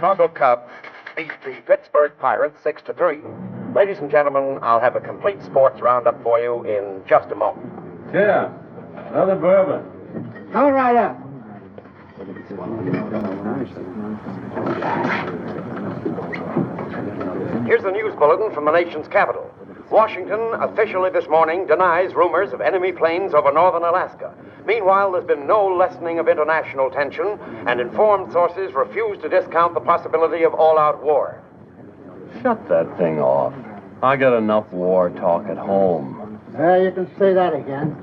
Chicago Cubs beat the Pittsburgh Pirates 6-3. Ladies and gentlemen, I'll have a complete sports roundup for you in just a moment. Yeah, another bourbon. Go right up. Here's the news bulletin from the nation's capital. Washington officially this morning denies rumors of enemy planes over northern Alaska. Meanwhile, there's been no lessening of international tension, and informed sources refuse to discount the possibility of all-out war. Shut that thing off. I got enough war talk at home. You can say that again.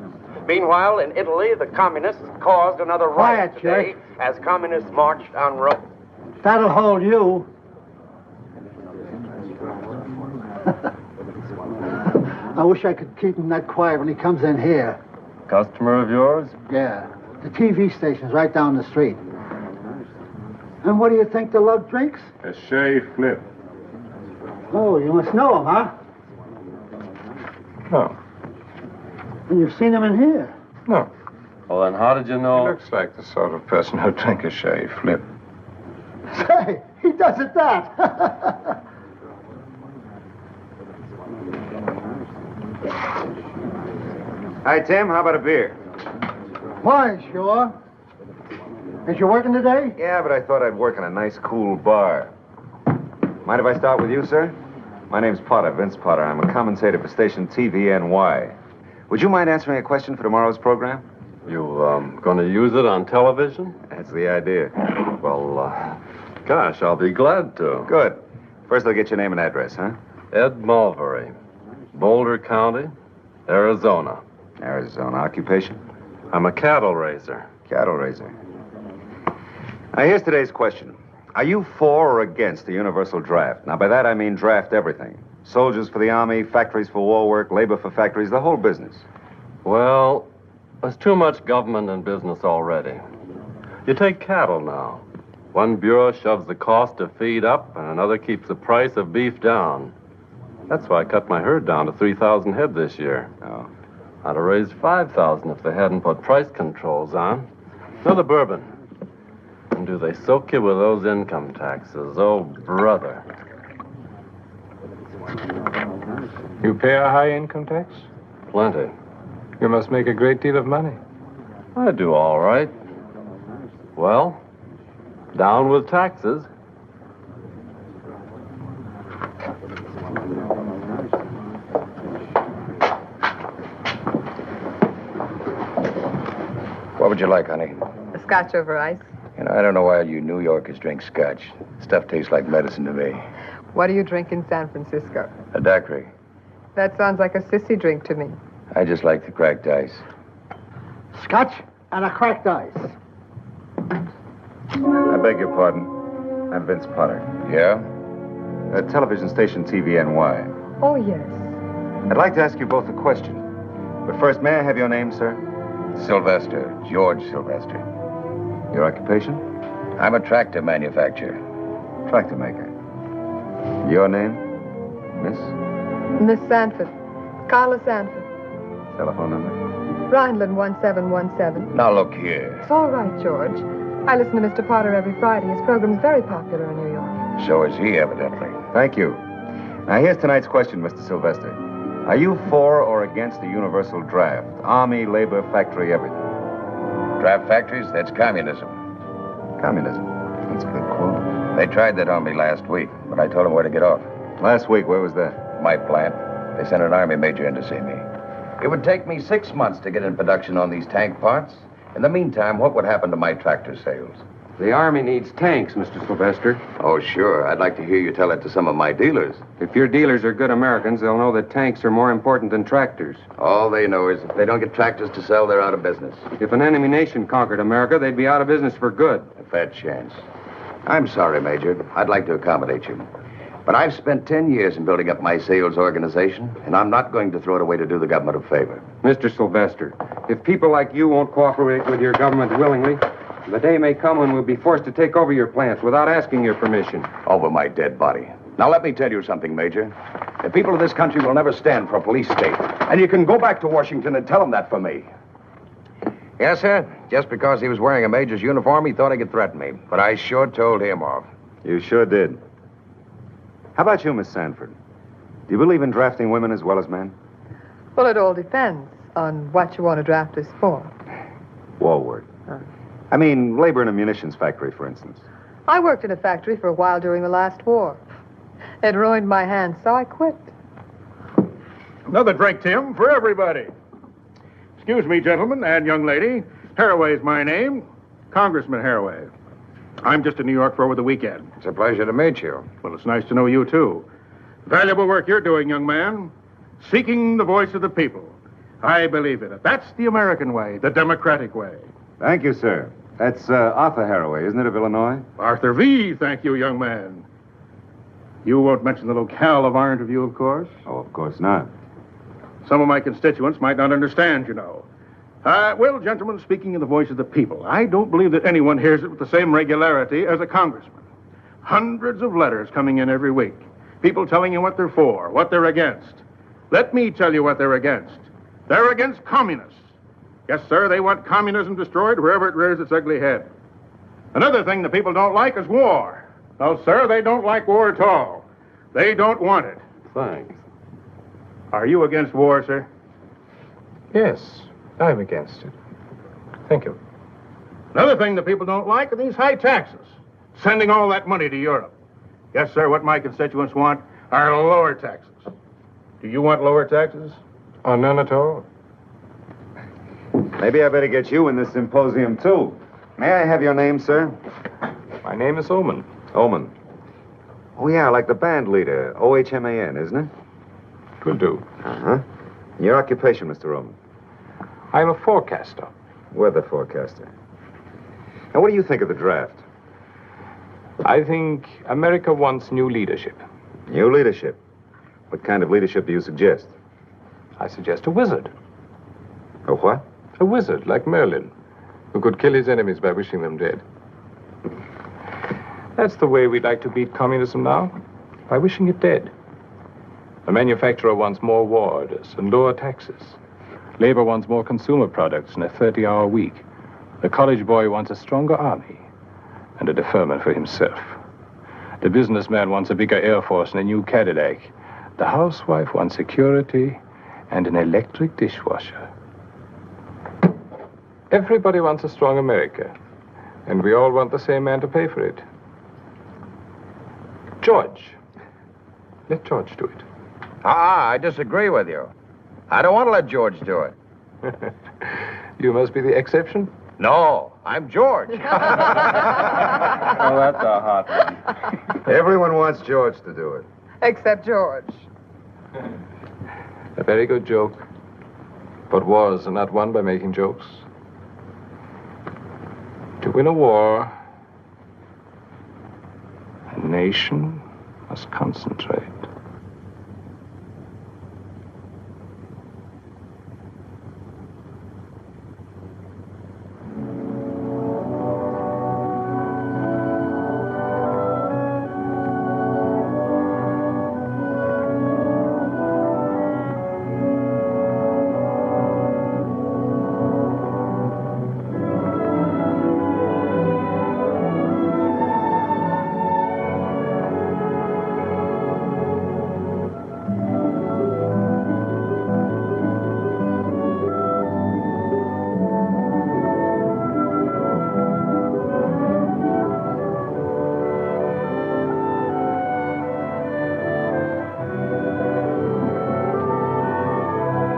Meanwhile, in Italy, the communists caused another riot today as communists marched on Rome. That'll hold you. I wish I could keep him that quiet when he comes in here. Customer of yours? Yeah. The TV station's right down the street. And what do you think the love drinks? A Shea Flip. Oh, you must know him, huh? No. And you've seen him in here. No. Well, then how did you know? He looks like the sort of person who'd drink a Shea Flip. Say, he does it that. Hi, Tim. How about a beer? Why, sure. Is you working today? Yeah, but I thought I'd work in a nice, cool bar. Mind if I start with you, sir? My name's Potter, Vince Potter. I'm a commentator for station TVNY. Would you mind answering a question for tomorrow's program? You, gonna use it on television? That's the idea. Well, gosh, I'll be glad to. Good. First, I'll get your name and address, huh? Ed Mulvery, Boulder County, Arizona. Arizona. Occupation? I'm a cattle raiser. Cattle raiser. Now, here's today's question. Are you for or against the universal draft? Now, by that I mean draft everything. Soldiers for the Army, factories for war work, labor for factories, the whole business. Well, there's too much government and business already. You take cattle now. One bureau shoves the cost of feed up, and another keeps the price of beef down. That's why I cut my herd down to 3,000 head this year. Oh. I'd have raised 5,000 if they hadn't put price controls on. Another bourbon. And do they soak you with those income taxes? Oh, brother. You pay a high income tax? Plenty. You must make a great deal of money. I do all right. Well, down with taxes. What would you like, honey? A scotch over ice. You know, I don't know why you New Yorkers drink scotch. Stuff tastes like medicine to me. What do you drink in San Francisco? A daiquiri. That sounds like a sissy drink to me. I just like the cracked ice. Scotch and a cracked ice. I beg your pardon. I'm Vince Potter. Yeah? Television station TVNY. Oh, yes. I'd like to ask you both a question. But first, may I have your name, sir? Sylvester. George Sylvester. Your occupation? I'm a tractor manufacturer. Tractor maker. Your name? Miss? Miss Sanford. Carla Sanford. Telephone number? Rhineland 1717. Now, look here. It's all right, George. I listen to Mr. Potter every Friday. His program's very popular in New York. So is he, evidently. Thank you. Now, here's tonight's question, Mr. Sylvester. Are you for or against the universal draft? Army, labor, factory, everything. Draft factories? That's communism. Communism. That's a good quote. They tried that on me last week, but I told them where to get off. Last week, where was that? My plant. They sent an Army major in to see me. It would take me 6 months to get in production on these tank parts. In the meantime, what would happen to my tractor sales? The Army needs tanks, Mr. Sylvester. Oh, sure. I'd like to hear you tell it to some of my dealers. If your dealers are good Americans, they'll know that tanks are more important than tractors. All they know is if they don't get tractors to sell, they're out of business. If an enemy nation conquered America, they'd be out of business for good. A fair chance. I'm sorry, Major. I'd like to accommodate you. But I've spent 10 years in building up my sales organization, and I'm not going to throw it away to do the government a favor. Mr. Sylvester, if people like you won't cooperate with your government willingly, the day may come when we'll be forced to take over your plants without asking your permission. Over my dead body. Now, let me tell you something, Major. The people of this country will never stand for a police state. And you can go back to Washington and tell them that for me. Yes, sir. Just because he was wearing a major's uniform, he thought he could threaten me. But I sure told him off. You sure did. How about you, Miss Sanford? Do you believe in drafting women as well as men? Well, it all depends on what you want to draft us for. War work. I mean, labor in a munitions factory, for instance. I worked in a factory for a while during the last war. It ruined my hands, so I quit. Another drink, Tim, for everybody. Excuse me, gentlemen and young lady. Haraway's my name. Congressman Haraway. I'm just in New York for over the weekend. It's a pleasure to meet you. Well, it's nice to know you, too. Valuable work you're doing, young man. Seeking the voice of the people. I believe in it. That's the American way, the democratic way. Thank you, sir. That's Arthur Haraway, isn't it, of Illinois? Arthur V., thank you, young man. You won't mention the locale of our interview, of course. Oh, of course not. Some of my constituents might not understand, you know. Well, gentlemen, speaking in the voice of the people, I don't believe that anyone hears it with the same regularity as a congressman. Hundreds of letters coming in every week. People telling you what they're for, what they're against. Let me tell you what they're against. They're against communists. Yes, sir, they want communism destroyed wherever it rears its ugly head. Another thing the people don't like is war. No, sir, they don't like war at all. They don't want it. Thanks. Are you against war, sir? Yes, I'm against it. Thank you. Another thing the people don't like are these high taxes. Sending all that money to Europe. Yes, sir, what my constituents want are lower taxes. Do you want lower taxes? Oh, none at all. Maybe I better get you in this symposium, too. May I have your name, sir? My name is Oman. Oman. Oh, yeah, like the band leader. O-H-M-A-N, isn't it? It will do. Uh-huh. Your occupation, Mr. Oman? I'm a forecaster. Weather forecaster. And what do you think of the draft? I think America wants new leadership. New leadership? What kind of leadership do you suggest? I suggest a wizard. A what? A wizard, like Merlin, who could kill his enemies by wishing them dead. That's the way we'd like to beat communism now, by wishing it dead. The manufacturer wants more war orders and lower taxes. Labor wants more consumer products and a 30-hour week. The college boy wants a stronger army and a deferment for himself. The businessman wants a bigger Air Force and a new Cadillac. The housewife wants security and an electric dishwasher. Everybody wants a strong America, and we all want the same man to pay for it. George. Let George do it. I disagree with you. I don't want to let George do it. You must be the exception. No, I'm George. Oh, that's a hot one. Everyone wants George to do it. Except George. A very good joke. But wars are not won by making jokes. To win a war, a nation must concentrate.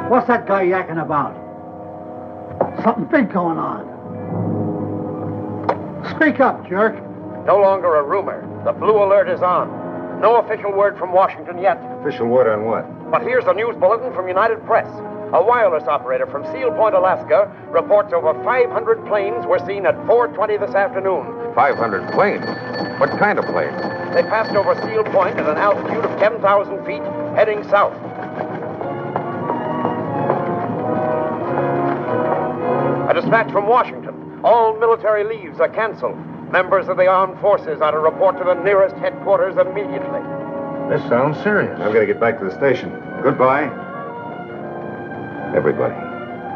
What's that guy yakking about? Something big going on. Speak up, jerk. No longer a rumor. The blue alert is on. No official word from Washington yet. Official word on what? But here's a news bulletin from United Press. A wireless operator from Seal Point, Alaska, reports over 500 planes were seen at 4:20 this afternoon. 500 planes? What kind of planes? They passed over Seal Point at an altitude of 10,000 feet, heading south. A dispatch from Washington. All military leaves are canceled. Members of the armed forces are to report to the nearest headquarters immediately. This sounds serious. I've got to get back to the station. Goodbye. Everybody.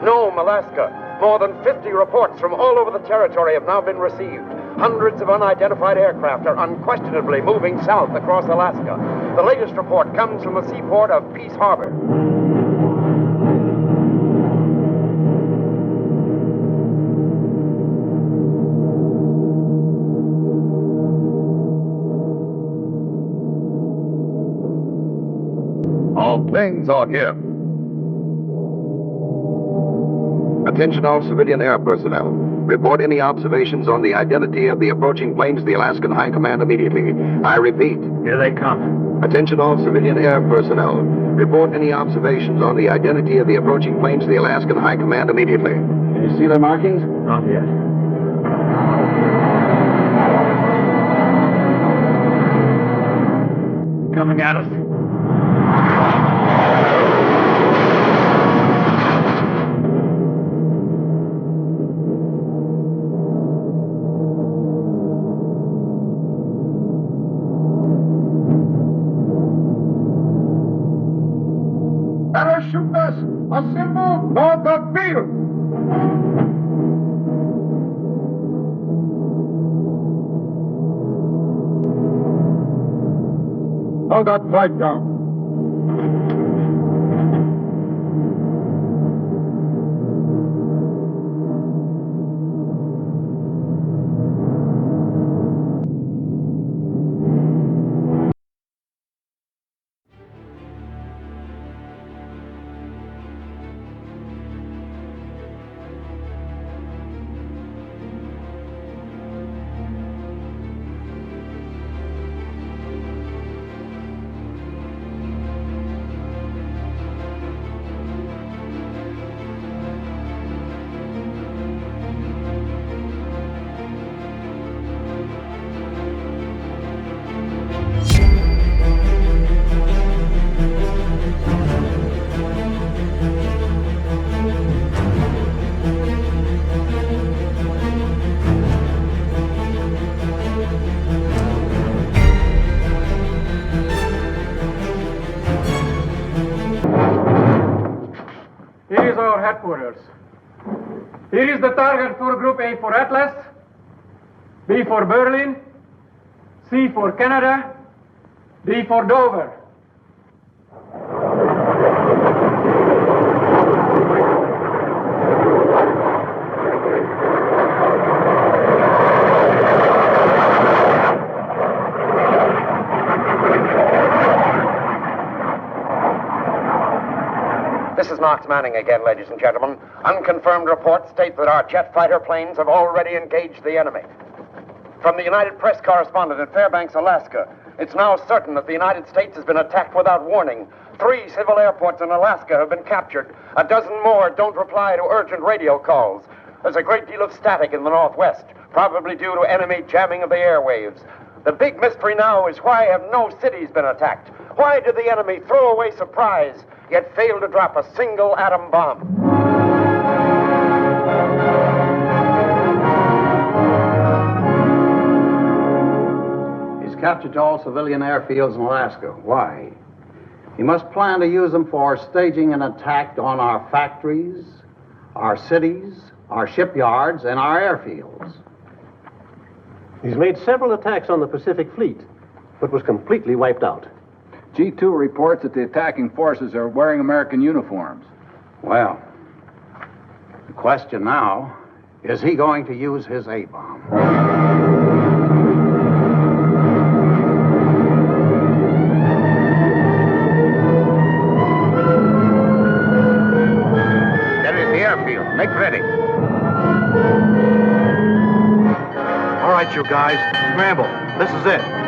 Nome, Alaska. More than 50 reports from all over the territory have now been received. hundreds of unidentified aircraft are unquestionably moving south across Alaska. The latest report comes from the seaport of Peace Harbor. All planes are here. Attention all civilian air personnel. Report any observations on the identity of the approaching planes to the Alaskan High Command immediately. I repeat. Here they come. Attention all civilian air personnel. Report any observations on the identity of the approaching planes to the Alaskan High Command immediately. Can you see their markings? Not yet. Coming at us. Parachute us! Assemble north of field! Hold that flight down. Here is our headquarters. Here is the target for Group A for Atlas, B for Berlin, C for Canada, D for Dover. This is Knox Manning again, ladies and gentlemen. Unconfirmed reports state that our jet fighter planes have already engaged the enemy. From the United Press correspondent in Fairbanks, Alaska, it's now certain that the United States has been attacked without warning. 3 civil airports in Alaska have been captured. A dozen more don't reply to urgent radio calls. There's a great deal of static in the northwest, probably due to enemy jamming of the airwaves. The big mystery now is why have no cities been attacked? Why did the enemy throw away surprise, yet fail to drop a single atom bomb? He's captured all civilian airfields in Alaska. Why? He must plan to use them for staging an attack on our factories, our cities, our shipyards, and our airfields. He's made several attacks on the Pacific Fleet, but was completely wiped out. G2 reports that the attacking forces are wearing American uniforms. Well, the question now, is he going to use his A-bomb? That is the airfield. Make ready. All right, you guys, scramble. This is it.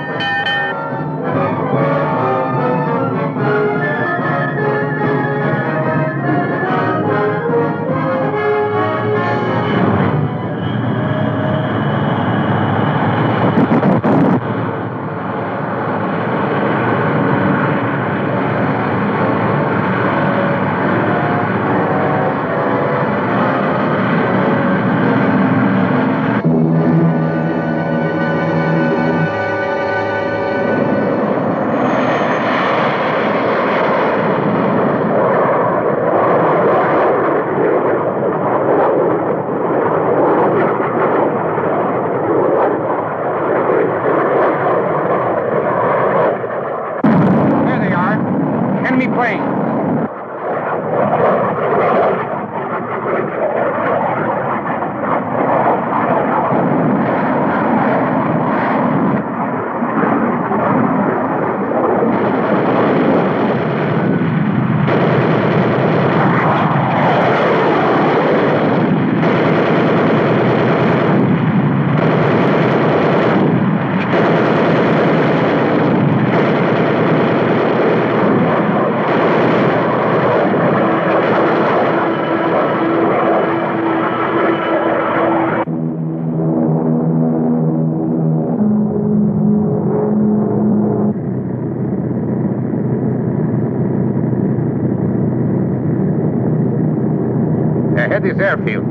Ahead is airfield.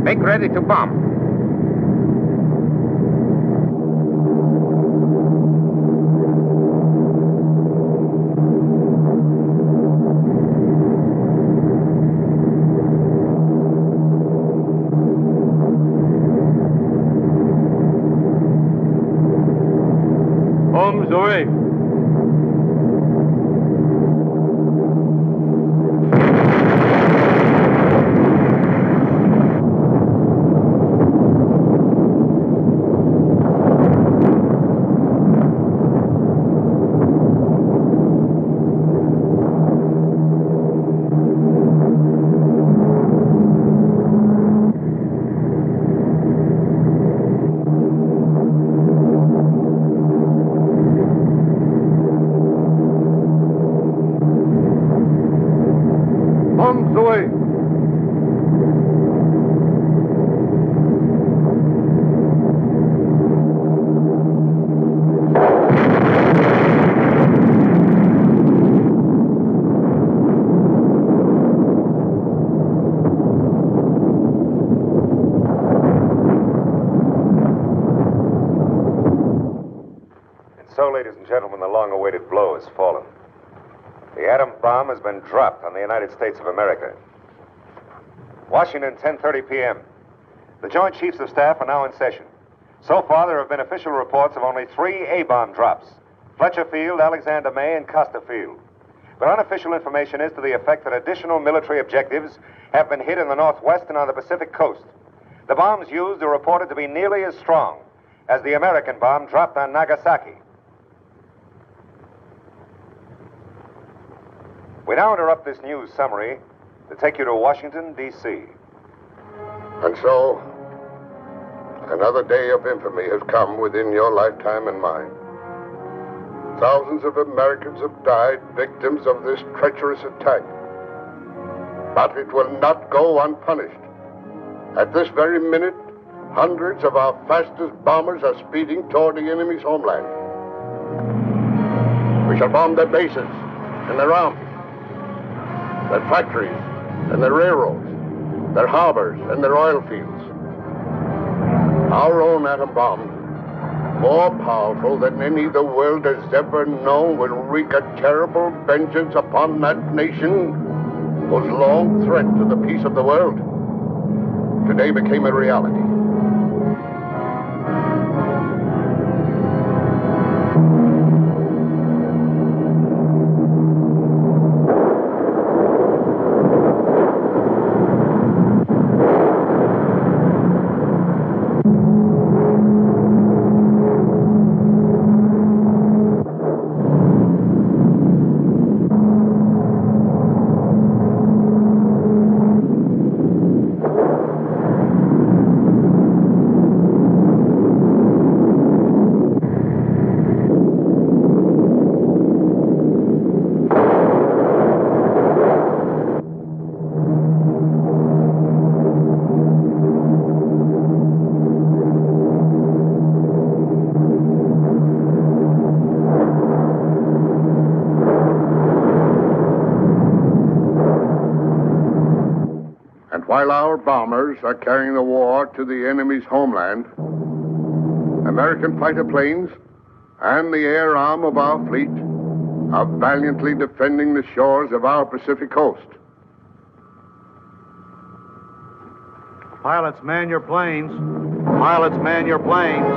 Make ready to bomb. Bombs away. Bombs away. And so, ladies and gentlemen, the long-awaited blow has fallen. The atom bomb has been dropped on the United States of America. Washington, 10:30 p.m. The Joint Chiefs of Staff are now in session. So far, there have been official reports of only 3 A-bomb drops: Fletcher Field, Alexander May, and Costa Field. But unofficial information is to the effect that additional military objectives have been hit in the Northwest and on the Pacific coast. The bombs used are reported to be nearly as strong as the American bomb dropped on Nagasaki. We now interrupt this news summary to take you to Washington, D.C. And so, another day of infamy has come within your lifetime and mine. Thousands of Americans have died victims of this treacherous attack. But it will not go unpunished. At this very minute, hundreds of our fastest bombers are speeding toward the enemy's homeland. We shall bomb their bases and their armies, their factories and their railroads, their harbors and their oil fields. Our own atom bomb, more powerful than any the world has ever known, will wreak a terrible vengeance upon that nation whose long threat to the peace of the world today became a reality. While our bombers are carrying the war to the enemy's homeland, American fighter planes and the air arm of our fleet are valiantly defending the shores of our Pacific coast. Pilots, man your planes. Pilots, man your planes.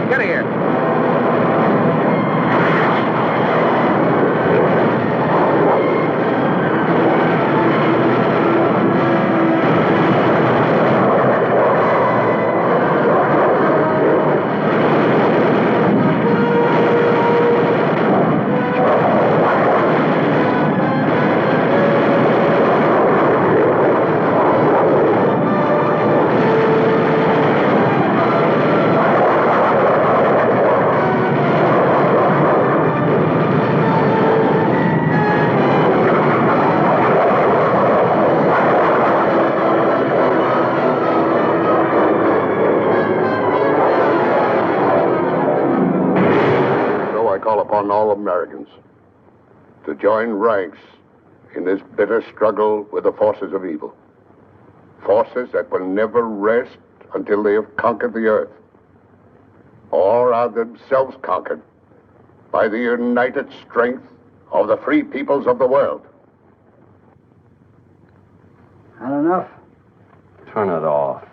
Get here. Upon all Americans to join ranks in this bitter struggle with the forces of evil. Forces that will never rest until they have conquered the earth, or are themselves conquered by the united strength of the free peoples of the world. Had enough? Turn it off.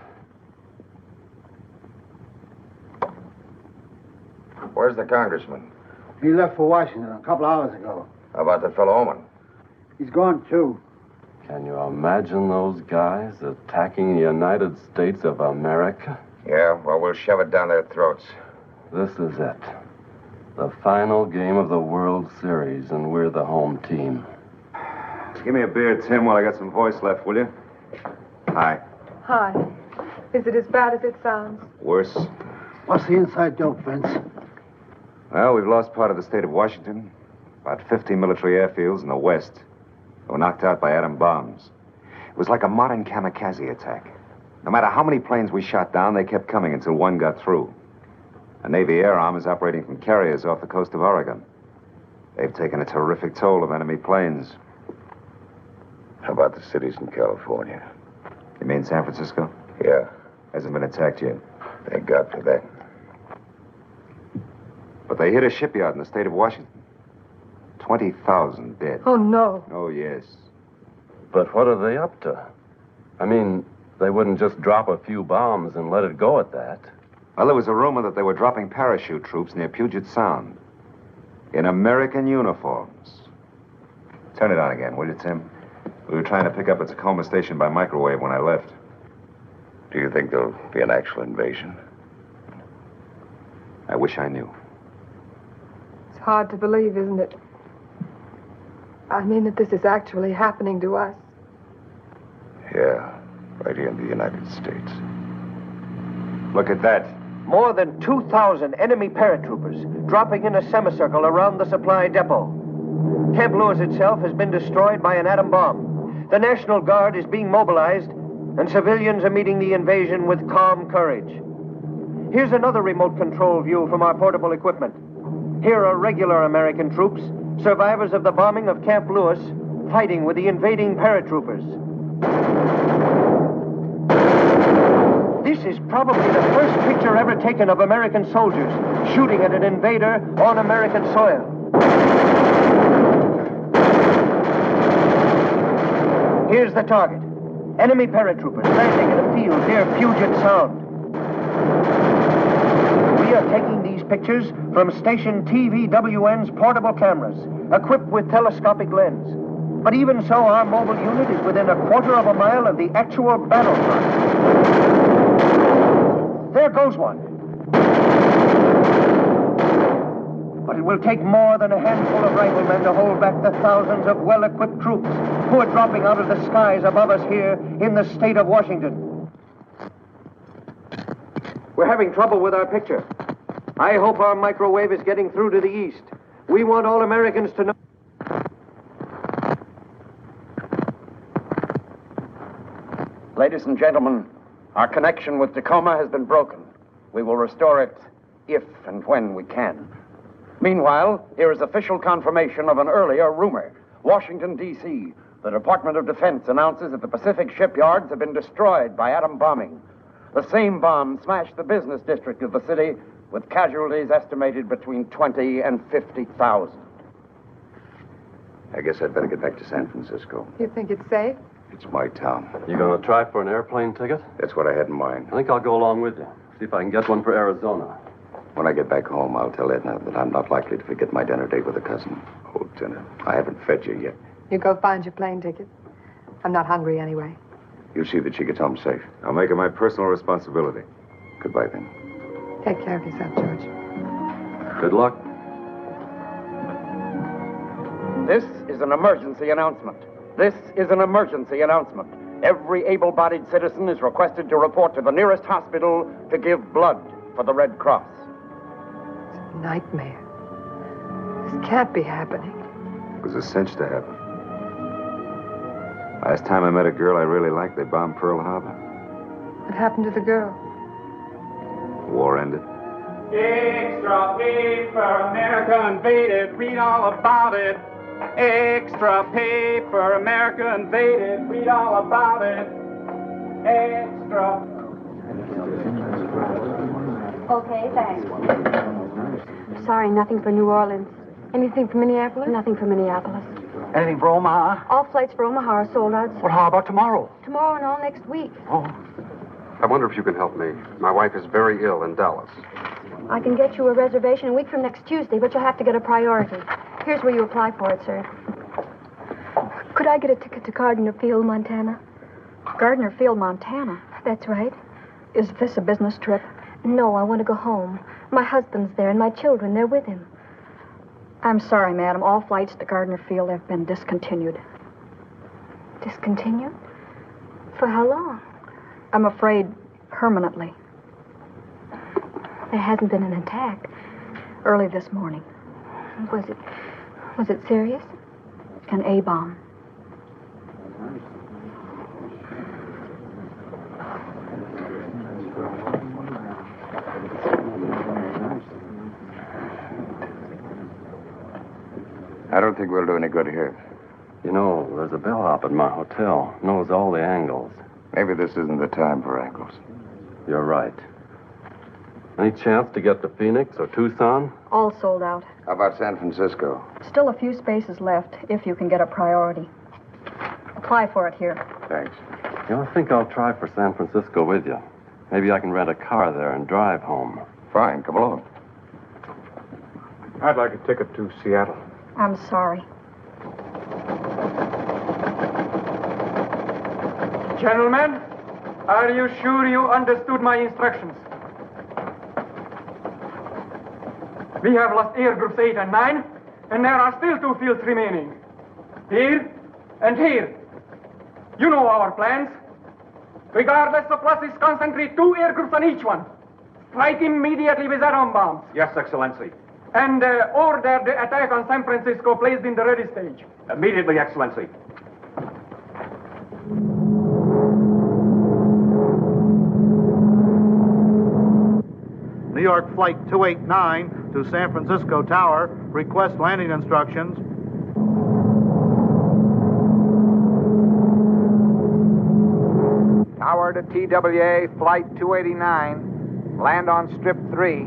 Where's the congressman? He left for Washington a couple hours ago. How about the fellow Oman? He's gone, too. Can you imagine those guys attacking the United States of America? Yeah, well, we'll shove it down their throats. This is it. The final game of the World Series, and we're the home team. Give me a beer, Tim, while I got some voice left, will you? Hi. Hi. Is it as bad as it sounds? Worse. What's the inside dope, Vince? Well, we've lost part of the state of Washington. About 50 military airfields in the west. They were knocked out by atom bombs. It was like a modern kamikaze attack. No matter how many planes we shot down, they kept coming until one got through. A Navy air arm is operating from carriers off the coast of Oregon. They've taken a terrific toll of enemy planes. How about the cities in California? You mean San Francisco? Yeah. Hasn't been attacked yet. Thank God for that. But they hit a shipyard in the state of Washington. 20,000 dead. Oh, no. Oh, yes. But what are they up to? I mean, they wouldn't just drop a few bombs and let it go at that. Well, there was a rumor that they were dropping parachute troops near Puget Sound. In American uniforms. Turn it on again, will you, Tim? We were trying to pick up a Tacoma station by microwave when I left. Do you think there'll be an actual invasion? I wish I knew. It's hard to believe, isn't it? I mean that this is actually happening to us. Yeah, right here in the United States. Look at that. More than 2,000 enemy paratroopers dropping in a semicircle around the supply depot. Camp Lewis itself has been destroyed by an atom bomb. The National Guard is being mobilized, and civilians are meeting the invasion with calm courage. Here's another remote control view from our portable equipment. Here are regular American troops, survivors of the bombing of Camp Lewis, fighting with the invading paratroopers. This is probably the first picture ever taken of American soldiers shooting at an invader on American soil. Here's the target. Enemy paratroopers landing in a field near Puget Sound. We are taking these pictures from station TVWN's portable cameras, equipped with telescopic lens. But even so, our mobile unit is within a quarter of a mile of the actual battlefront. There goes one. But it will take more than a handful of riflemen to hold back the thousands of well-equipped troops who are dropping out of the skies above us here in the state of Washington. We're having trouble with our picture. I hope our microwave is getting through to the east. We want all Americans to know. Ladies and gentlemen, our connection with Tacoma has been broken. We will restore it if and when we can. Meanwhile, here is official confirmation of an earlier rumor. Washington, D.C., the Department of Defense announces that the Pacific shipyards have been destroyed by atom bombing. The same bomb smashed the business district of the city, with casualties estimated between 20 and 50,000. I guess I'd better get back to San Francisco. You think it's safe? It's my town. You gonna try for an airplane ticket? That's what I had in mind. I think I'll go along with you. See if I can get one for Arizona. When I get back home, I'll tell Edna that I'm not likely to forget my dinner date with a cousin. Oh, dinner. I haven't fed you yet. You go find your plane ticket. I'm not hungry anyway. You see that she gets home safe. I'll make it my personal responsibility. Goodbye, then. Take care of yourself, George. Good luck. This is an emergency announcement. This is an emergency announcement. Every able-bodied citizen is requested to report to the nearest hospital to give blood for the Red Cross. It's a nightmare. This can't be happening. It was a cinch to happen. Last time I met a girl I really liked, they bombed Pearl Harbor. What happened to the girl? The war ended. Extra paper, America invaded, read all about it. Extra paper, America invaded, read all about it. Extra. Okay, thanks. Sorry, nothing for New Orleans. Anything for Minneapolis? Nothing for Minneapolis. Anything for Omaha? All flights for Omaha are sold out. Well, how about tomorrow? Tomorrow and all next week. Oh. I wonder if you can help me. My wife is very ill in Dallas. I can get you a reservation a week from next Tuesday, but you'll have to get a priority. Here's where you apply for it, sir. Could I get a ticket to Gardner Field, Montana? Gardner Field, Montana? That's right. Is this a business trip? No, I want to go home. My husband's there, and my children, they're with him. I'm sorry, madam. All flights to Gardner Field have been discontinued. Discontinued? For how long? I'm afraid permanently. There hasn't been an attack. Early this morning. Was it serious? An A-bomb. I don't think we'll do any good here. You know, there's a bellhop at my hotel. Knows all the angles. Maybe this isn't the time for angles. You're right. Any chance to get to Phoenix or Tucson? All sold out. How about San Francisco? Still a few spaces left, if you can get a priority. Apply for it here. Thanks. You know, I think I'll try for San Francisco with you. Maybe I can rent a car there and drive home. Fine, come along. I'd like a ticket to Seattle. I'm sorry. Gentlemen, are you sure you understood my instructions? We have lost air groups 8 and 9, and there are still 2 fields remaining. Here and here. You know our plans. Regardless of losses, concentrate 2 air groups on each one. Strike immediately with atom bombs. Yes, Excellency. And order the attack on San Francisco placed in the ready stage. Immediately, Excellency. New York Flight 289 to San Francisco Tower. Request landing instructions. Tower to TWA, Flight 289. Land on Strip 3.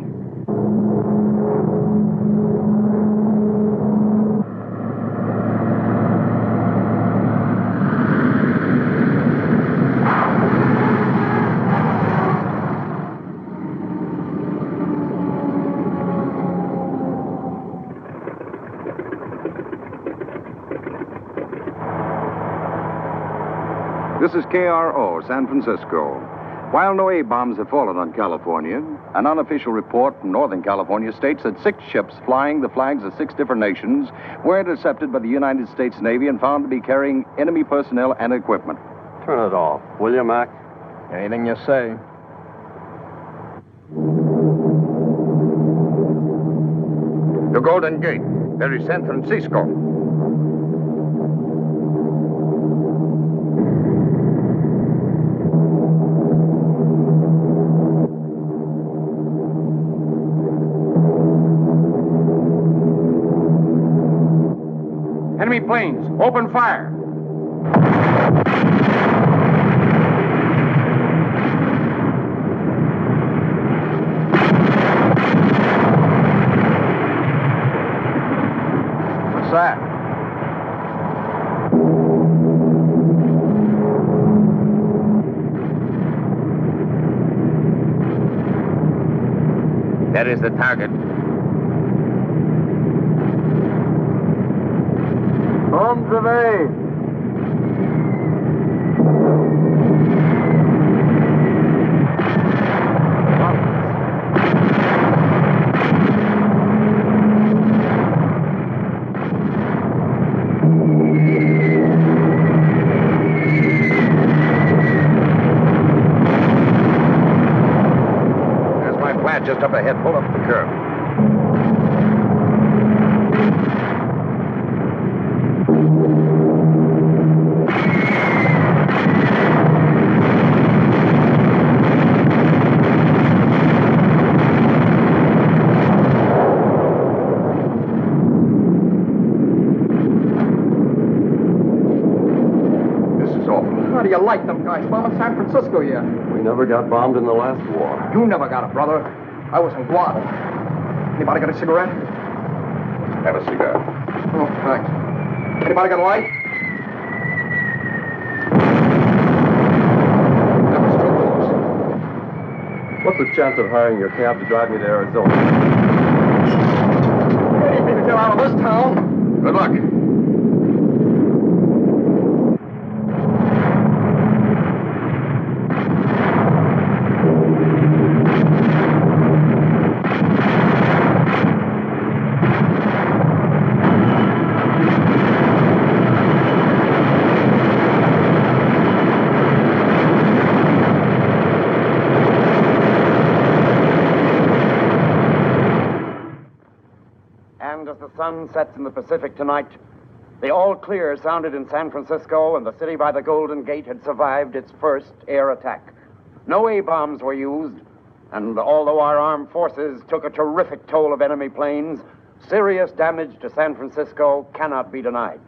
This is KRO, San Francisco. While no A-bombs have fallen on California, an unofficial report from Northern California states that 6 ships flying the flags of 6 different nations were intercepted by the United States Navy and found to be carrying enemy personnel and equipment. Turn it off, will you, Mac? Anything you say. The Golden Gate. There is San Francisco. Enemy planes, open fire. What's that? That is the target. Bombs away. There's my plant just up ahead. Pull up the curb. How do you like them guys bombing San Francisco yet? We never got bombed in the last war. You never got it, brother. I was in Guam. Anybody got a cigarette? Have a cigar. Oh, thanks. Anybody got a light? That was too close. What's the chance of hiring your cab to drive me to Arizona? I need me to get out of this town. Good luck. And as the sun sets in the Pacific tonight, the all clear sounded in San Francisco, and the city by the Golden Gate had survived its first air attack. No A-bombs were used, and although our armed forces took a terrific toll of enemy planes, serious damage to San Francisco cannot be denied.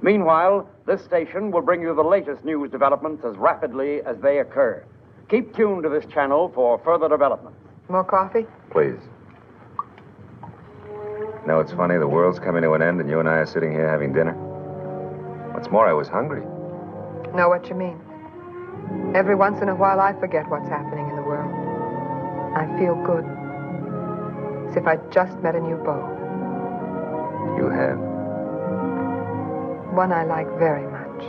Meanwhile, this station will bring you the latest news developments as rapidly as they occur. Keep tuned to this channel for further developments. More coffee? Please. No, it's funny. The world's coming to an end, and you and I are sitting here having dinner. What's more, I was hungry. Know what you mean. Every once in a while, I forget what's happening in the world. I feel good. As if I'd just met a new beau. You have. One I like very much.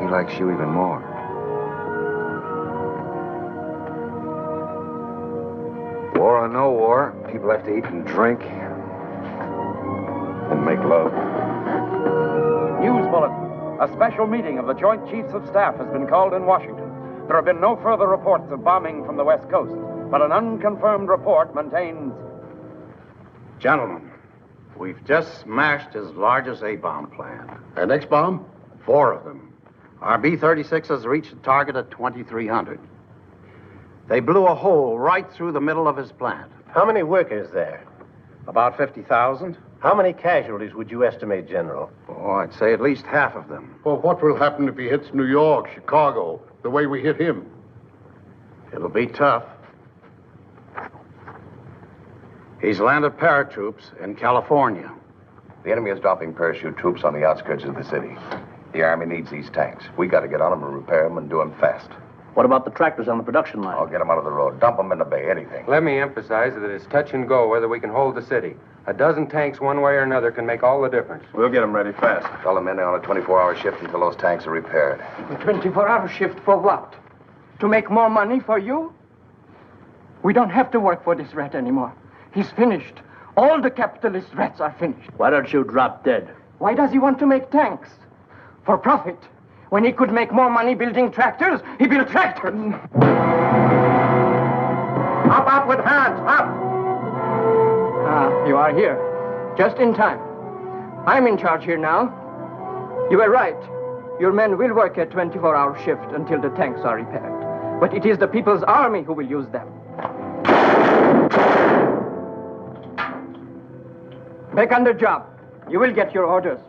He likes you even more. War or no war, people have to eat and drink and make love. News bulletin. A special meeting of the Joint Chiefs of Staff has been called in Washington. There have been no further reports of bombing from the West Coast, but an unconfirmed report maintains... Gentlemen, we've just smashed his largest A-bomb plant. And X-bomb? 4 of them. Our B-36 has reached a target at 2,300. They blew a hole right through the middle of his plant. How many workers there? About 50,000. How many casualties would you estimate, General? Oh, I'd say at least half of them. Well, what will happen if he hits New York, Chicago, the way we hit him? It'll be tough. He's landed paratroops in California. The enemy is dropping parachute troops on the outskirts of the city. The Army needs these tanks. We got to get on them and repair them and do them fast. What about the tractors on the production line? I'll get them out of the road. Dump them in the bay, anything. Let me emphasize that it's touch and go whether we can hold the city. A dozen tanks one way or another can make all the difference. We'll get them ready fast. Tell the men they're on a 24-hour shift until those tanks are repaired. A 24-hour shift for what? To make more money for you? We don't have to work for this rat anymore. He's finished. All the capitalist rats are finished. Why don't you drop dead? Why does he want to make tanks? For profit. When he could make more money building tractors, he built tractors. Up with hands, up! Ah, you are here. Just in time. I'm in charge here now. You were right. Your men will work a 24-hour shift until the tanks are repaired. But it is the People's Army who will use them. Back on the job. You will get your orders.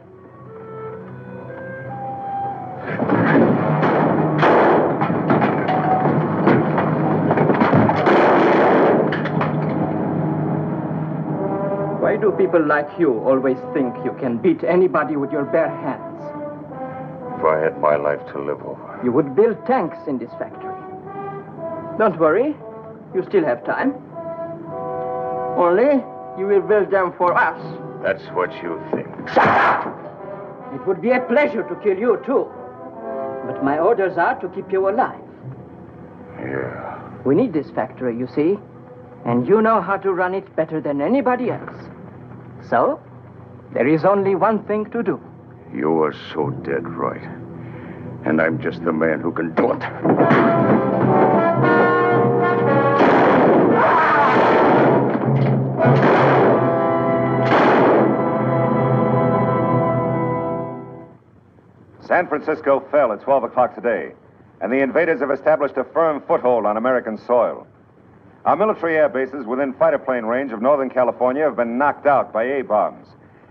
Why do people like you always think you can beat anybody with your bare hands? If I had my life to live over. You would build tanks in this factory. Don't worry. You still have time. Only you will build them for us. That's what you think. Shut up! It would be a pleasure to kill you, too. But my orders are to keep you alive. Yeah. We need this factory, you see. And you know how to run it better than anybody else. So, there is only one thing to do. You are so dead right. And I'm just the man who can do it. San Francisco fell at 12 o'clock today, and the invaders have established a firm foothold on American soil. Our military air bases within fighter plane range of Northern California have been knocked out by A-bombs,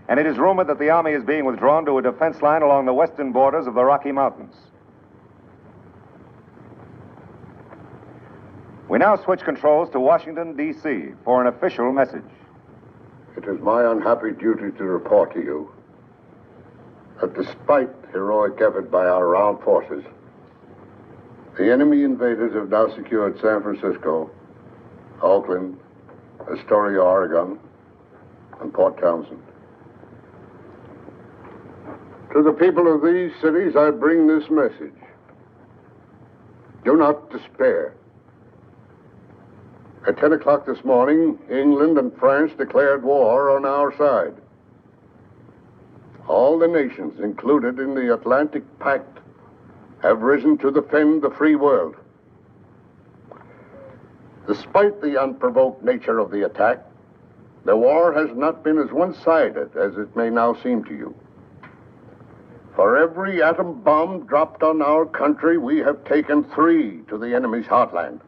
and it is rumored that the Army is being withdrawn to a defense line along the western borders of the Rocky Mountains. We now switch controls to Washington, D.C. for an official message. It is my unhappy duty to report to you that despite heroic effort by our armed forces, the enemy invaders have now secured San Francisco, Oakland, Astoria, Oregon, and Port Townsend. To the people of these cities, I bring this message. Do not despair. At 10 o'clock this morning, England and France declared war on our side. All the nations included in the Atlantic Pact have risen to defend the free world. Despite the unprovoked nature of the attack, the war has not been as one-sided as it may now seem to you. For every atom bomb dropped on our country, we have taken 3 to the enemy's heartland.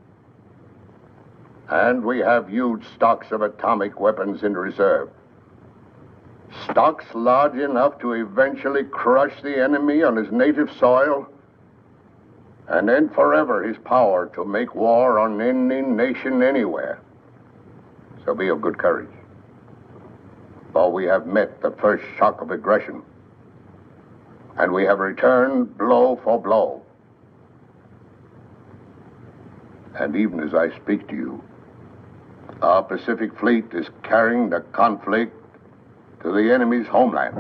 And we have huge stocks of atomic weapons in reserve. Stocks large enough to eventually crush the enemy on his native soil and end forever his power to make war on any nation anywhere. So be of good courage. For we have met the first shock of aggression, and we have returned blow for blow. And even as I speak to you, our Pacific Fleet is carrying the conflict to the enemy's homeland.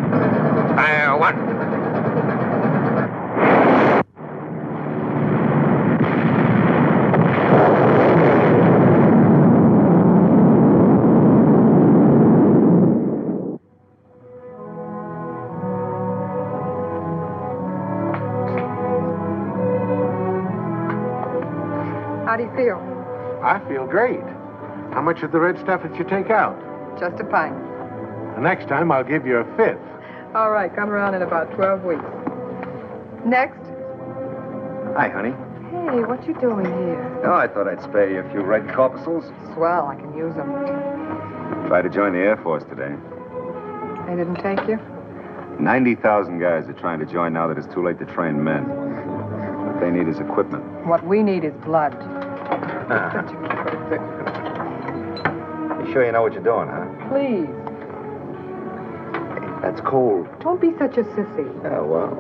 Fire one. How do you feel? I feel great. How much of the red stuff did you take out? Just a pint. The next time, I'll give you a fifth. All right, come around in about 12 weeks. Next. Hi, honey. Hey, what you doing here? Oh, I thought I'd spare you a few red corpuscles. Swell, I can use them. Tried to join the Air Force today. They didn't take you? 90,000 guys are trying to join now that it's too late to train men. What they need is equipment. What we need is blood. You sure you know what you're doing, huh? Please, That's cold. don't be such a sissy. Oh, well.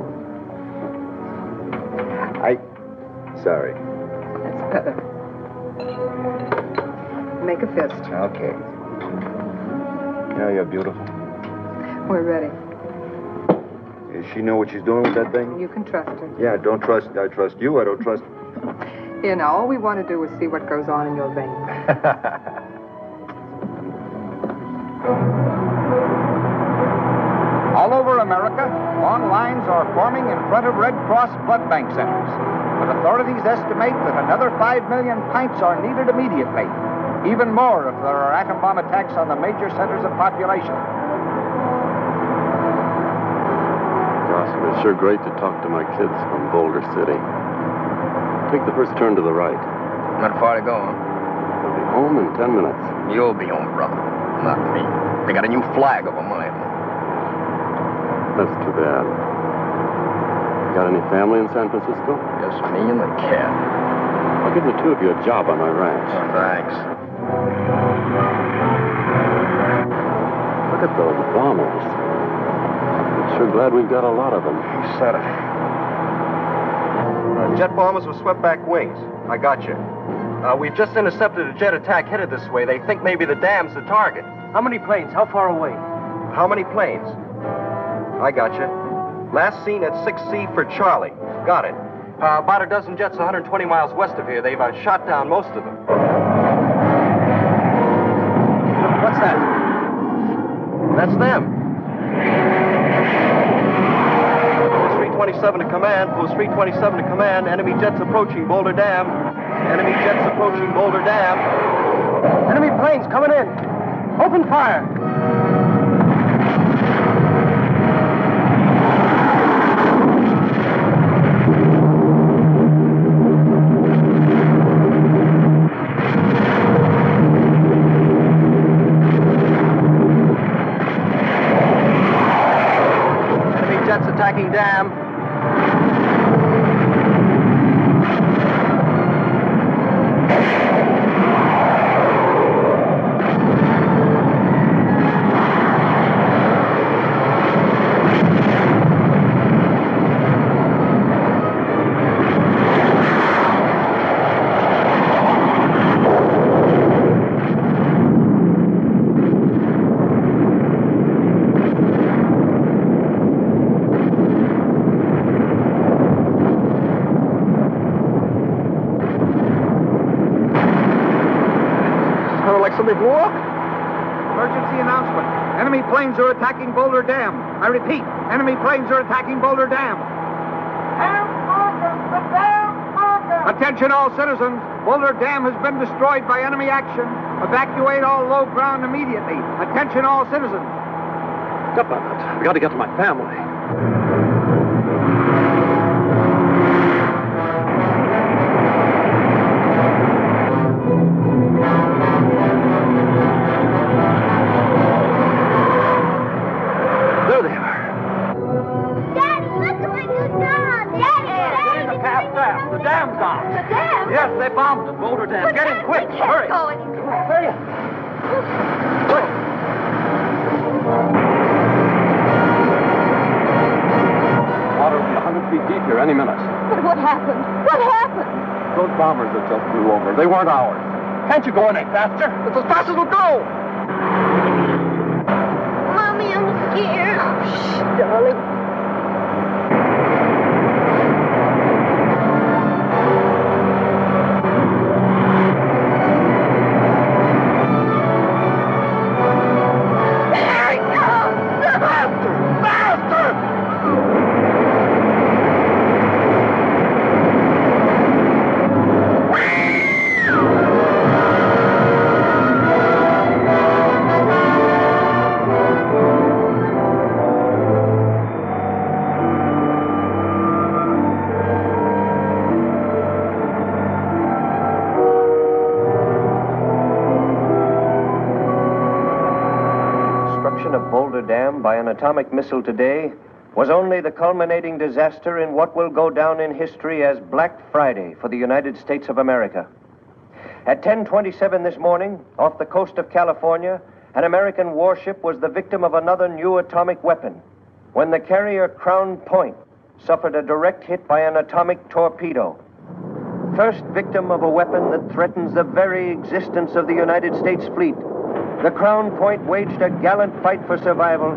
Sorry. That's better. Make a fist. Okay. You know, you're beautiful. We're ready. Does she know what she's doing with that thing? You can trust her. Yeah, I trust you. I don't trust... You know, all we want to do is see what goes on in your veins. All over America, long lines are forming in front of Red Cross blood bank centers. But authorities estimate that another 5 million pints are needed immediately. Even more if there are atom bomb attacks on the major centers of population. Gosh, it was sure great to talk to my kids from Boulder City. Take the first turn to the right. Not far to go, huh? We'll be home in 10 minutes. You'll be home, brother. Not me. They got a new flag over mine. That's too bad. Got any family in San Francisco? Just me and the cat. I'll give the two of you a job on my ranch. Oh, thanks. Look at those bombers. I'm sure glad we've got a lot of them. You said it. Jet bombers with swept back wings. I got you. We've just intercepted a jet attack headed this way. They think maybe the dam's the target. How many planes? How far away? How many planes? I got you. Last seen at 6C for Charlie. Got it. About a dozen jets 120 miles west of here. They've shot down most of them. What's that? That's them. Post 327 to command. Post 327 to command. Enemy jets approaching Boulder Dam. Enemy jets approaching Boulder Dam. Enemy planes coming in. Open fire. Attacking dam. Somebody blew up? Emergency announcement. Enemy planes are attacking Boulder Dam. I repeat, enemy planes are attacking Boulder Dam. Attention all citizens. Boulder Dam has been destroyed by enemy action. Evacuate all low ground immediately. Attention all citizens. Step on it. We got to get to my family. Yes, they bombed the Boulder Dam. Get in quick. Hurry. Hurry. Water will be 100 feet deep here any minute. But what happened? What happened? Those bombers that just flew over, they weren't ours. Can't you go any faster? It's as fast as we'll go. Mommy, I'm scared. Dam by an atomic missile today was only the culminating disaster in what will go down in history as Black Friday for the United States of America. At 10:27 this morning, off the coast of California, an American warship was the victim of another new atomic weapon when the carrier Crown Point suffered a direct hit by an atomic torpedo. First victim of a weapon that threatens the very existence of the United States fleet. The Crown Point waged a gallant fight for survival,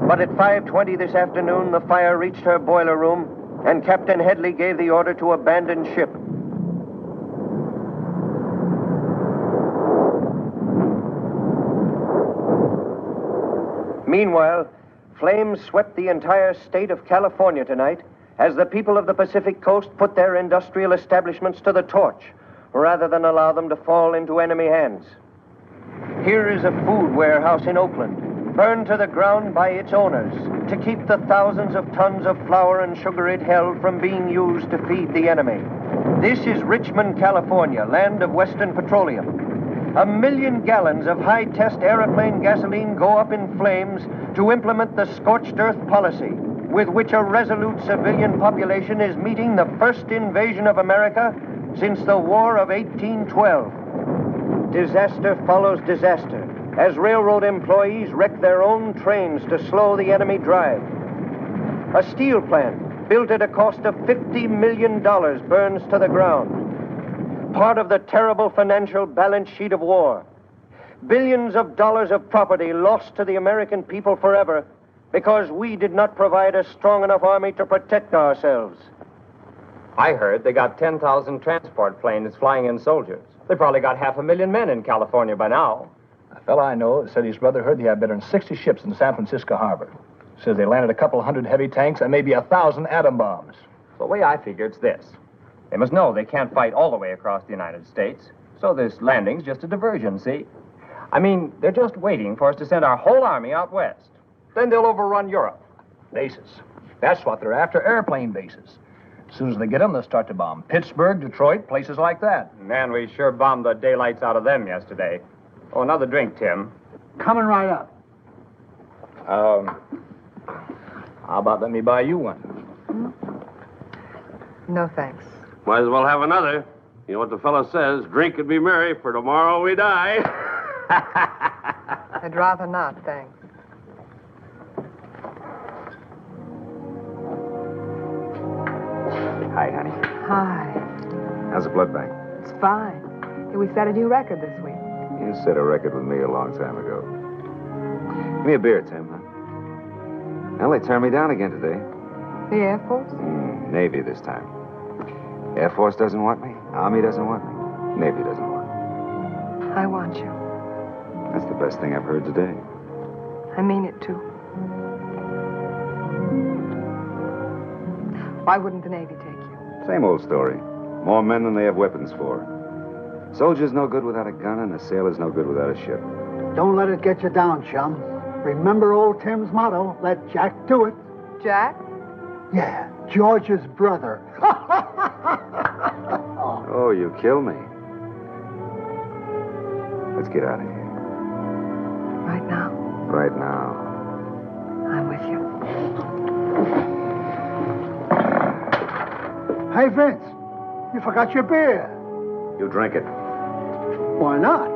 but at 5:20 this afternoon, the fire reached her boiler room, and Captain Headley gave the order to abandon ship. Meanwhile, flames swept the entire state of California tonight as the people of the Pacific Coast put their industrial establishments to the torch rather than allow them to fall into enemy hands. Here is a food warehouse in Oakland, burned to the ground by its owners to keep the thousands of tons of flour and sugar it held from being used to feed the enemy. This is Richmond, California, land of Western Petroleum. 1 million gallons of high-test airplane gasoline go up in flames to implement the scorched earth policy, with which a resolute civilian population is meeting the first invasion of America since the War of 1812. Disaster follows disaster as railroad employees wreck their own trains to slow the enemy drive. A steel plant built at a cost of $50 million burns to the ground. Part of the terrible financial balance sheet of war. Billions of dollars of property lost to the American people forever because we did not provide a strong enough army to protect ourselves. I heard they got 10,000 transport planes flying in soldiers. They probably got 500,000 men in California by now. A fellow I know said his brother heard they had better than 60 ships in San Francisco harbor. Says they landed a couple hundred heavy tanks and maybe 1,000 atom bombs. The way I figure it's this. They must know they can't fight all the way across the United States, so this landing's just a diversion, see? I mean, they're just waiting for us to send our whole army out west. Then they'll overrun Europe. Bases. That's what they're after, airplane bases. As soon as they get them, they'll start to bomb Pittsburgh, Detroit, places like that. Man, we sure bombed the daylights out of them yesterday. Oh, another drink, Tim. Coming right up. How about let me buy you one? No, thanks. Might as well have another. You know what the fellow says, drink and be merry, for tomorrow we die. I'd rather not, thanks. Hi, honey. Hi. How's the blood bank? It's fine. Hey, we set a new record this week. You set a record with me a long time ago. Give me a beer, Tim, huh? Well, they turned me down again today. The Air Force? Navy this time. Air Force doesn't want me. Army doesn't want me. Navy doesn't want me. I want you. That's the best thing I've heard today. I mean it, too. Why wouldn't the Navy take you? Same old story. More men than they have weapons for. Soldier's no good without a gun, and a sailor's no good without a ship. Don't let it get you down, chum. Remember old Tim's motto, let Jack do it. Jack? Yeah, George's brother. Oh, you kill me. Let's get out of here. Right now? Right now. I'm with you. Hey, Vince, you forgot your beer. You drink it. Why not?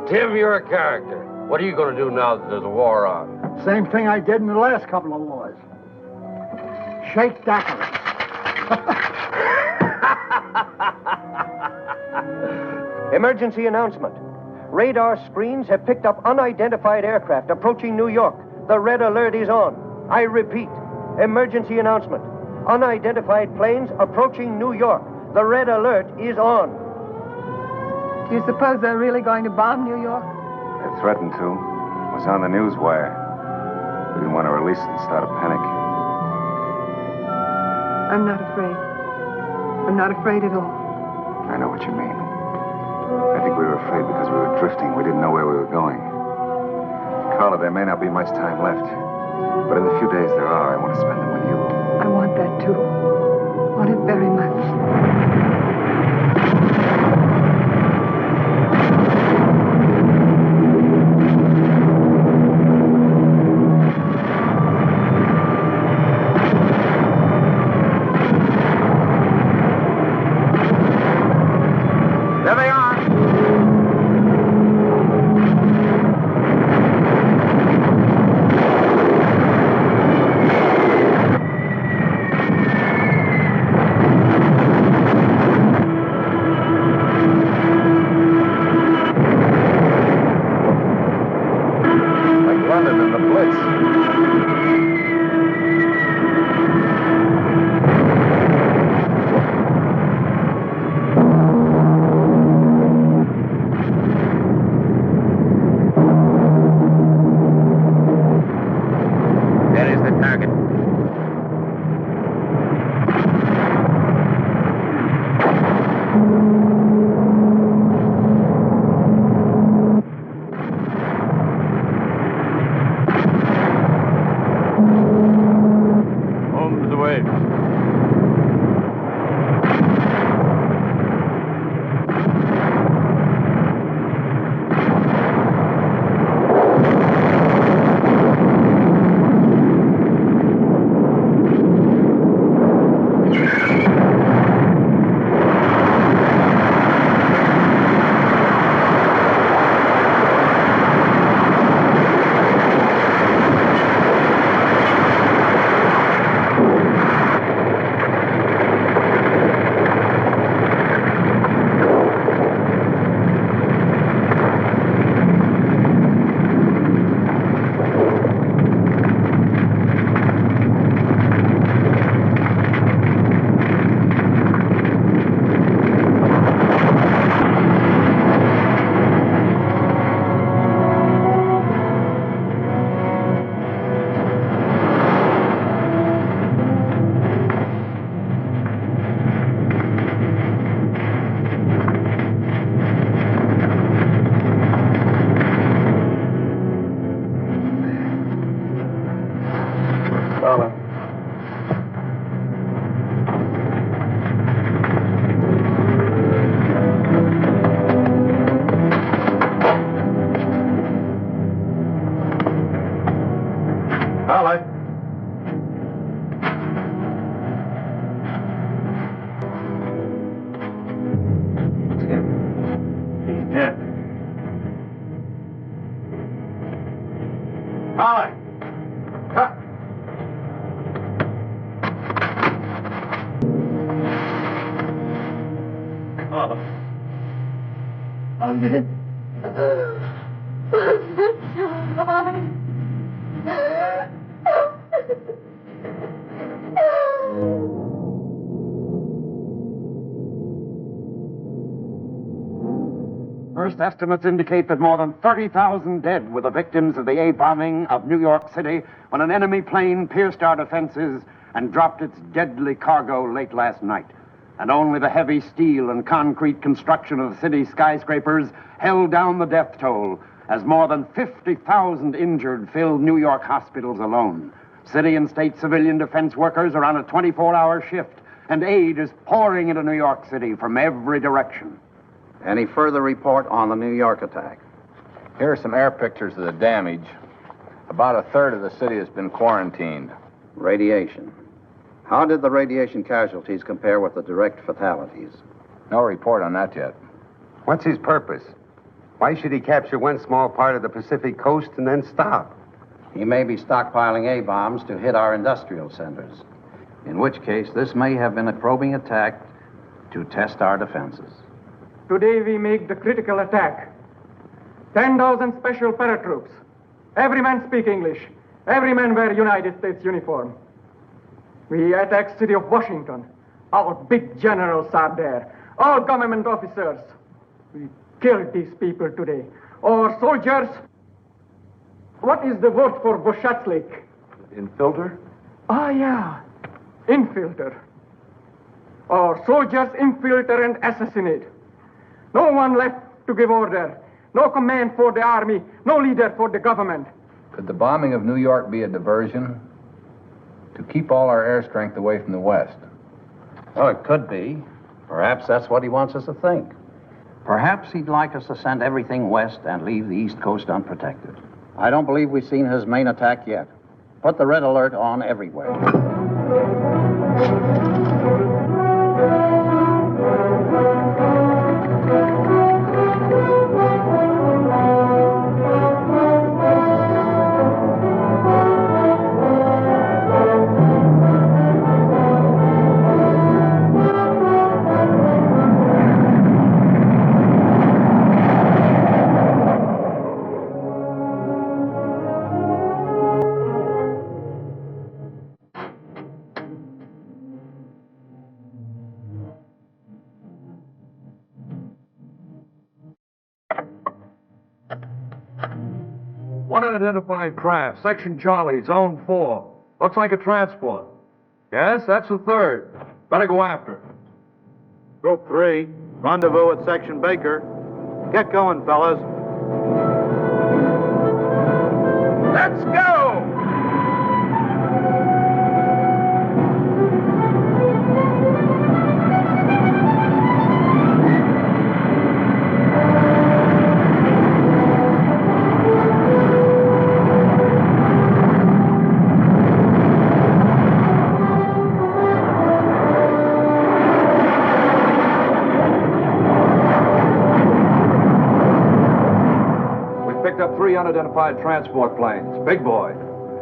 Tim, you're a character. What are you going to do now that there's a war on? Same thing I did in the last couple of wars. Shake daiquiris. Emergency announcement. Radar screens have picked up unidentified aircraft approaching New York. The red alert is on. I repeat, emergency announcement. Unidentified planes approaching New York. The red alert is on. Do you suppose they're really going to bomb New York? They threatened to. It was on the news wire. We didn't want to release it and start a panic. I'm not afraid. I'm not afraid at all. I know what you mean. I think we were afraid because we were drifting. We didn't know where we were going. Carla, there may not be much time left. But in the few days there are, I want to spend them with you. I want that too. Want it very much. Yeah. Molly! Cut! Oh. I'm dead. First estimates indicate that more than 30,000 dead were the victims of the A bombing of New York City when an enemy plane pierced our defenses and dropped its deadly cargo late last night. And only the heavy steel and concrete construction of the city's skyscrapers held down the death toll, as more than 50,000 injured filled New York hospitals alone. City and state civilian defense workers are on a 24-hour shift, and aid is pouring into New York City from every direction. Any further report on the New York attack? Here are some air pictures of the damage. About a third of the city has been quarantined. Radiation. How did the radiation casualties compare with the direct fatalities? No report on that yet. What's his purpose? Why should he capture one small part of the Pacific coast and then stop? He may be stockpiling A-bombs to hit our industrial centers, in which case this may have been a probing attack to test our defenses. Today we make the critical attack. 10,000 special paratroops. Every man speak English. Every man wear United States uniform. We attack city of Washington. Our big generals are there. All government officers. We killed these people today. Our soldiers. What is the word for Boshatslik? Infilter? Ah, yeah. Infilter. Our soldiers infiltrate and assassinate. No one left to give order. No command for the army. No leader for the government. Could the bombing of New York be a diversion? To keep all our air strength away from the West? Oh, it could be. Perhaps that's what he wants us to think. Perhaps he'd like us to send everything west and leave the East Coast unprotected. I don't believe we've seen his main attack yet. Put the red alert on everywhere. Unidentified craft, Section Charlie, Zone 4. Looks like a transport. Yes, that's the third. Better go after it. Group 3, rendezvous at Section Baker. Get going, fellas. Let's go! Three unidentified transport planes. Big boy.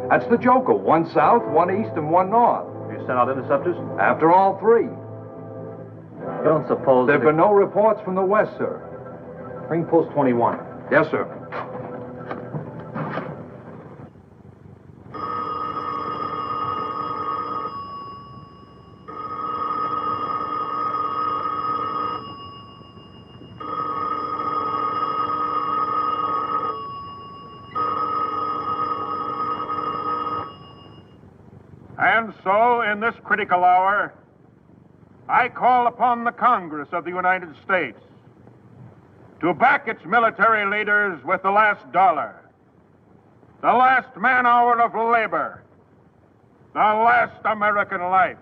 That's the Joker. One south, one east, and one north. You sent out interceptors? After all three. You don't suppose... There have been no reports from the west, sir. Bring Post 21. Yes, sir. And so, in this critical hour, I call upon the Congress of the United States to back its military leaders with the last dollar, the last man-hour of labor, the last American life.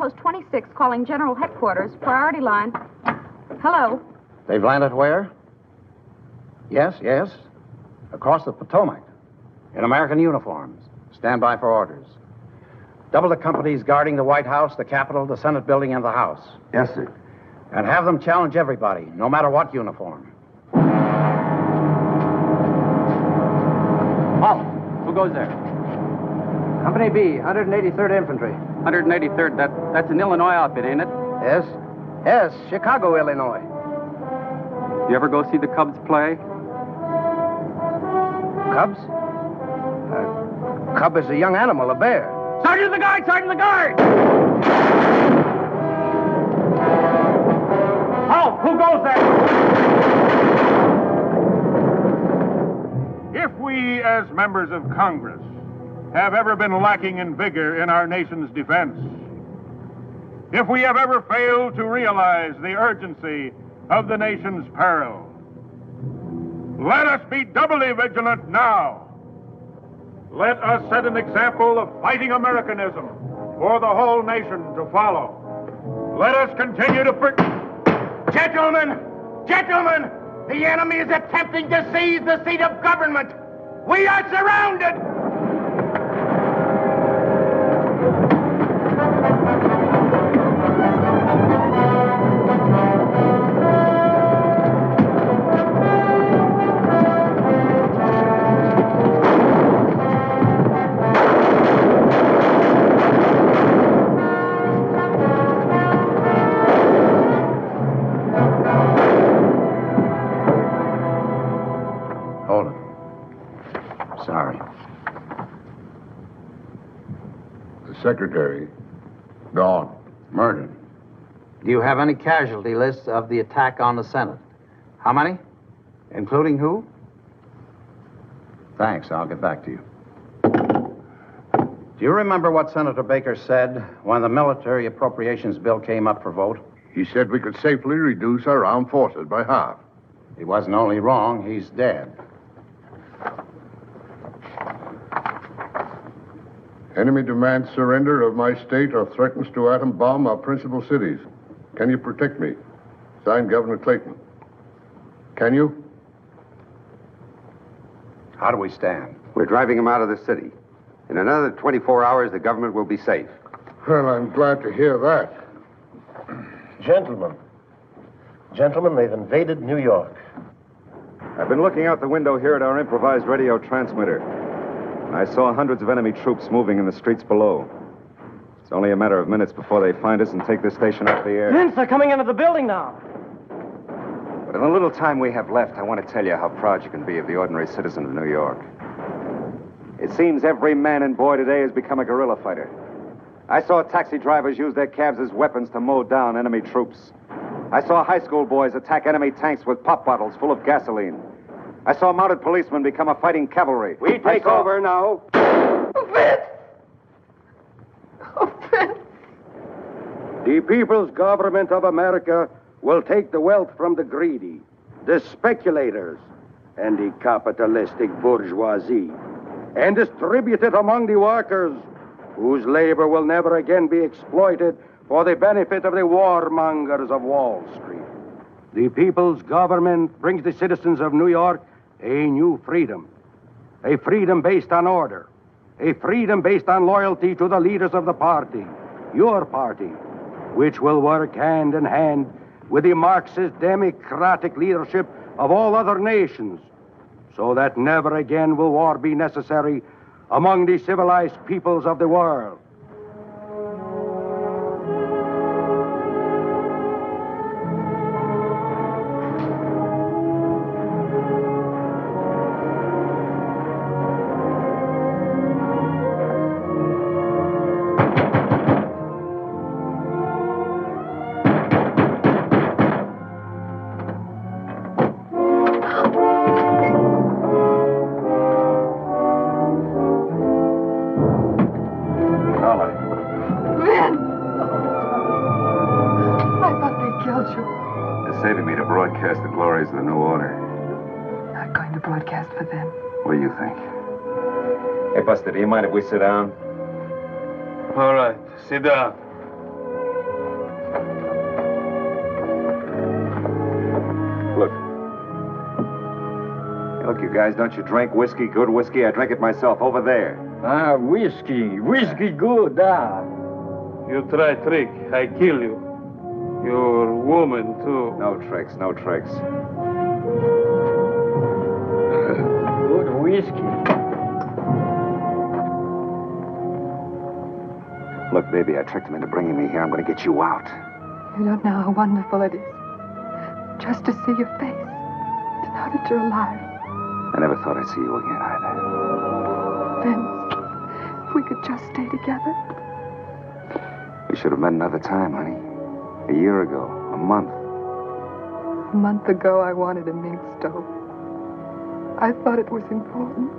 Outpost 26 calling General Headquarters. Priority line. Hello. They've landed where? Yes, yes. Across the Potomac. In American uniforms. Stand by for orders. Double the companies guarding the White House, the Capitol, the Senate building, and the House. Yes, sir. And have them challenge everybody, no matter what uniform. Halt! Who goes there? Company B, 183rd Infantry. 183rd. That's an Illinois outfit, ain't it? Yes? Yes, Chicago, Illinois. You ever go see the Cubs play? Cubs? Cub is a young animal, a bear. Sergeant the guard! Sergeant the guard! Halt! Who goes there? If we, as members of Congress, have ever been lacking in vigor in our nation's defense, if we have ever failed to realize the urgency of the nation's peril, let us be doubly vigilant now. Let us set an example of fighting Americanism for the whole nation to follow. Let us continue to... Gentlemen! Gentlemen! The enemy is attempting to seize the seat of government! We are surrounded! Hold it. Sorry. The secretary, gone. Murdered. Do you have any casualty lists of the attack on the Senate? How many? Including who? Thanks. I'll get back to you. Do you remember what Senator Baker said when the military appropriations bill came up for vote? He said we could safely reduce our armed forces by half. He wasn't only wrong, he's dead. Enemy demands surrender of my state or threatens to atom bomb our principal cities. Can you protect me? Signed, Governor Clayton. Can you? How do we stand? We're driving them out of the city. In another 24 hours, the government will be safe. Well, I'm glad to hear that. Gentlemen, they've invaded New York. I've been looking out the window here at our improvised radio transmitter. And I saw hundreds of enemy troops moving in the streets below. It's only a matter of minutes before they find us and take this station off the air. Vince, they're coming into the building now. But in the little time we have left, I want to tell you how proud you can be of the ordinary citizen of New York. It seems every man and boy today has become a guerrilla fighter. I saw taxi drivers use their cabs as weapons to mow down enemy troops. I saw high school boys attack enemy tanks with pop bottles full of gasoline. I saw mounted policemen become a fighting cavalry. We take over now. Vince! Oh, Vince! The People's Government of America will take the wealth from the greedy, the speculators, and the capitalistic bourgeoisie, and distribute it among the workers, whose labor will never again be exploited for the benefit of the warmongers of Wall Street. The People's Government brings the citizens of New York a new freedom. A freedom based on order. A freedom based on loyalty to the leaders of the party, your party, which will work hand in hand with the Marxist democratic leadership of all other nations, so that never again will war be necessary among the civilized peoples of the world. Saving me to broadcast the glories of the new order. Not going to broadcast for them. What do you think? Hey, Buster, do you mind if we sit down? All right, sit down. Look, you guys, don't you drink whiskey, good whiskey? I drink it myself over there. Ah, whiskey. Whiskey good, ah. You try trick, I kill you. Your woman, too. No tricks, no tricks. Good whiskey. Look, baby, I tricked him into bringing me here. I'm going to get you out. You don't know how wonderful it is. Just to see your face. To know that you're alive. I never thought I'd see you again either. Vince, if we could just stay together. We should have met another time, honey. A year ago, a month. A month ago, I wanted a mink stove. I thought it was important.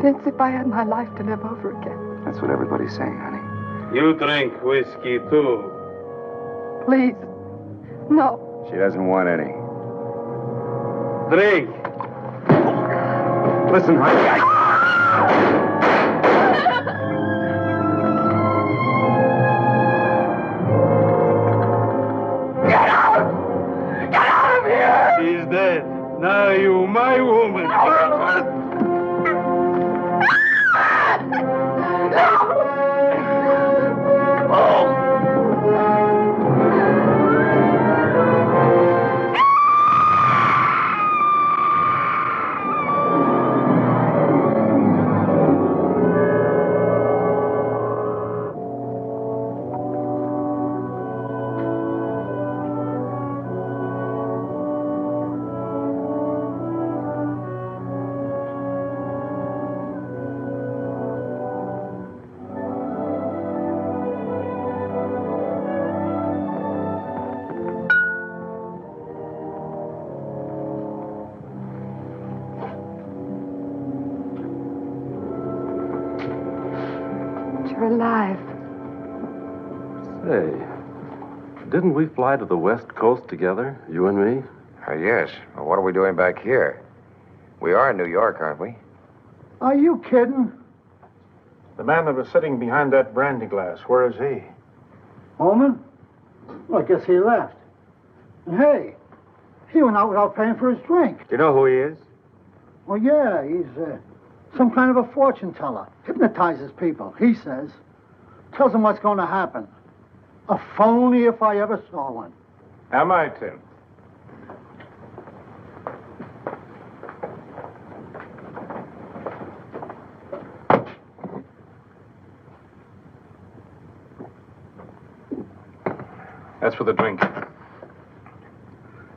Vince, if I had my life to live over again. That's what everybody's saying, honey. You drink whiskey, too. Please. No. She doesn't want any. Drink. Listen, honey, Get out! Get out of here! He's dead. Now you, my woman. You're alive. Say, didn't we fly to the West Coast together, you and me? Yes. Well, what are we doing back here? We are in New York, aren't we? Are you kidding? The man that was sitting behind that brandy glass, where is he? Holman? Well, I guess he left. And hey, he went out without paying for his drink. Do you know who he is? Well, yeah, he's some kind of a fortune teller. Hypnotizes people, he says. Tells them what's going to happen. A phony if I ever saw one. Am I, Tim? That's for the drink.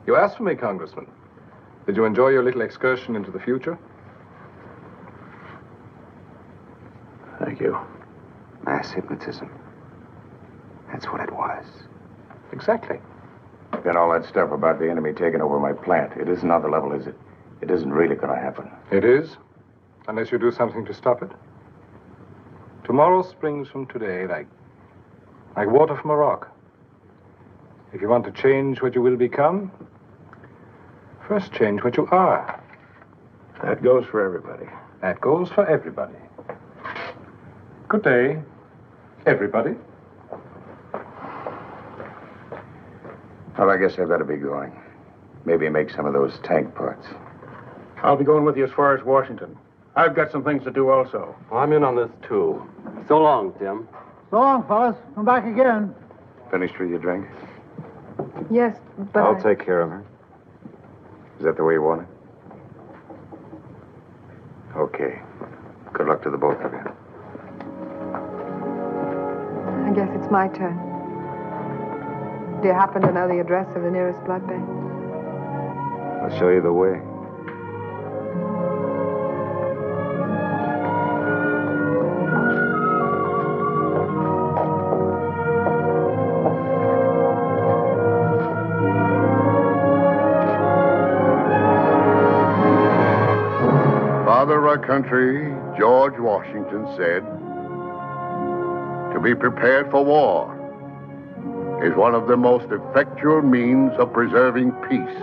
You asked for me, Congressman. Did you enjoy your little excursion into the future? Thank you. Mass hypnotism. That's what it was. Exactly. Then all that stuff about the enemy taking over my plant, it isn't on the level, is it? It isn't really going to happen. It is, unless you do something to stop it. Tomorrow springs from today like water from a rock. If you want to change what you will become, first change what you are. That goes for everybody. That goes for everybody. Good day, everybody. Well, I guess I better be going. Maybe make some of those tank parts. I'll be going with you as far as Washington. I've got some things to do also. I'm in on this, too. So long, Tim. So long, fellas. Come back again. Finished with your drink? Yes, but I'll take care of her. Is that the way you want it? Okay. Good luck to the both of you. I guess it's my turn. Do you happen to know the address of the nearest blood bank? I'll show you the way. Father of our country, George Washington, said, "To be prepared for war is one of the most effectual means of preserving peace."